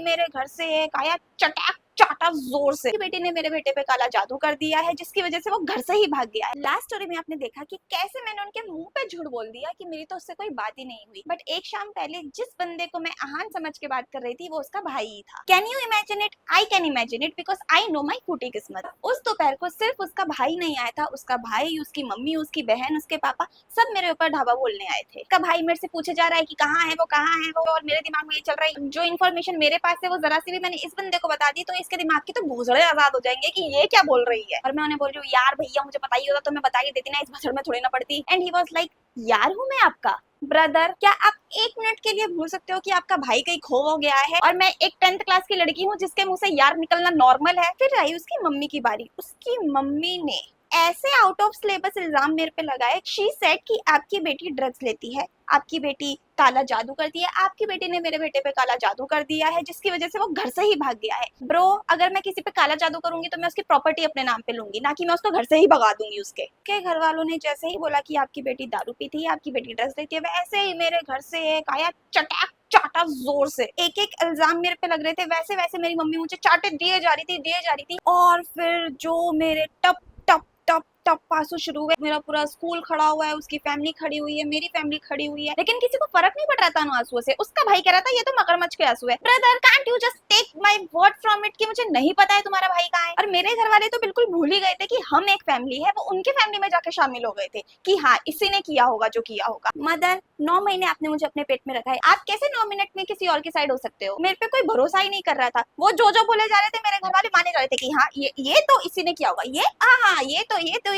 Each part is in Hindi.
मेरे घर से एक आया चटाक चाटा जोर से। बेटी ने मेरे बेटे पे काला जादू कर दिया है जिसकी वजह से वो घर से ही भाग गया है। लास्ट स्टोरी में आपने देखा कि कैसे मैंने उनके मुंह पे झूठ बोल दिया कि मेरी तो उससे कोई बात ही नहीं हुई, बट एक शाम पहले जिस बंदे को मैं आहान समझ के बात कर रही थी वो उसका भाई ही था। Can you imagine it? I can imagine it because I know my फूटी किस्मत। उस दोपहर को सिर्फ उसका भाई नहीं आया था, उसका भाई, उसकी मम्मी, उसकी बहन, उसके पापा सब मेरे ऊपर ढाबा बोलने आए थे। उसका भाई मेरे से पूछे जा रहा है कि कहाँ है वो, और मेरे दिमाग में ये चल रहा है जो इन्फॉर्मेशन मेरे पास है वो जरा सी भी मैंने इस बंदे को बता दी तो इसके दिमाग की तो भूसड़े आजाद हो जाएंगे कि ये क्या बोल रही है। और मैं उन्हें बोल रही हूँ यार भैया मुझे पता ही होता तो मैं बता ही देती ना, इस भसड़ में थोड़ी ना पड़ती। एंड ही वाज लाइक यार हूँ मैं आपका ब्रदर, क्या आप एक मिनट के लिए भूल सकते हो कि आपका भाई कहीं खो हो गया है और मैं एक 10th क्लास की लड़की हूँ जिसके मुंह से यार निकलना नॉर्मल है। फिर आई उसकी मम्मी की बारी। उसकी मम्मी ने ऐसे आउट ऑफ सिलेबस इल्जाम मेरे पे लगाए। शी सेड कि आपकी बेटी ड्रग्स लेती है, आपकी बेटी काला जादू करती है, आपकी बेटी ने मेरे बेटे पे काला जादू कर दिया है जिसकी वजह से वो घर से ही भाग गया है। ब्रो, अगर मैं किसी पे काला जादू करूंगी तो मैं उसकी प्रॉपर्टी अपने नाम पे लूंगी, ना कि मैं उसको घर से ही भगा दूंगी। उसके घर वालों ने जैसे ही बोला कि आपकी बेटी दारू पीती है, आपकी बेटी ड्रग्स लेती है, वैसे ही मेरे घर से एक आया चटाक चाटा जोर से। एक एक इल्जाम मेरे पे लग रहे थे, वैसे वैसे मेरी मम्मी मुझे चाटे दिए जा रही थी। और फिर जो मेरे टप टप टप टप आंसू शुरू हुए। मेरा पूरा स्कूल खड़ा हुआ है, उसकी फैमिली खड़ी हुई है, मेरी फैमिली खड़ी हुई है, लेकिन किसी को फर्क नहीं पड़ रहा था उन आंसुओं से। उसका भाई कह रहा था ये तो मगरमच्छ के आंसू है। Brother can't you just take my word from it कि मुझे नहीं पता है तुम्हारा भाई कहाँ है। और मेरे घर वाले तो बिल्कुल भूल ही गए थे कि हम एक फैमिली है। वो उनके फैमिली में जाके शामिल हो गए थे कि हाँ इसी ने किया होगा जो किया होगा। मदर 9 महीने आपने मुझे अपने पेट में रखा है, आप कैसे 9 मिनट में किसी और की साइड हो सकते हो? मेरे पे कोई भरोसा ही नहीं कर रहा था। वो जो बोले जा रहे थे मेरे घर वाले माने जा रहे थे कि हाँ ये तो इसी ने किया होगा, ये हाँ ये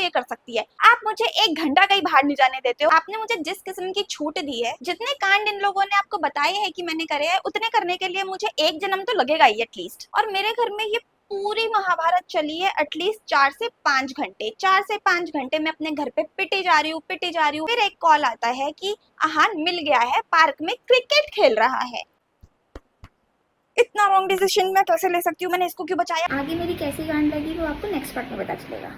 कर सकती है। आप मुझे 1 घंटा कहीं बाहर नहीं जाने देते हो। आपने मुझे जिस किस्म की छूट दी है, जितने कांड इन लोगों ने आपको बताए हैं कि मैंने करे हैं, उतने करने के लिए मुझे एक जन्म तो लगेगा ही एटलीस्ट। और मेरे घर में ये पूरी महाभारत चली है एटलीस्ट 4 से 5 घंटे। 4 से 5 घंटे में अपने घर पे पिटी जा रही हूँ। फिर एक कॉल आता है कि आहान मिल गया है, पार्क में क्रिकेट खेल रहा है। इतना रॉन्ग डिसीजन मैं कैसे ले सकती हूँ? मैंने इसको क्यों बचाया? आगे मेरी कैसी कांड लगी वो आपको नेक्स्ट पार्ट में पता चलेगा।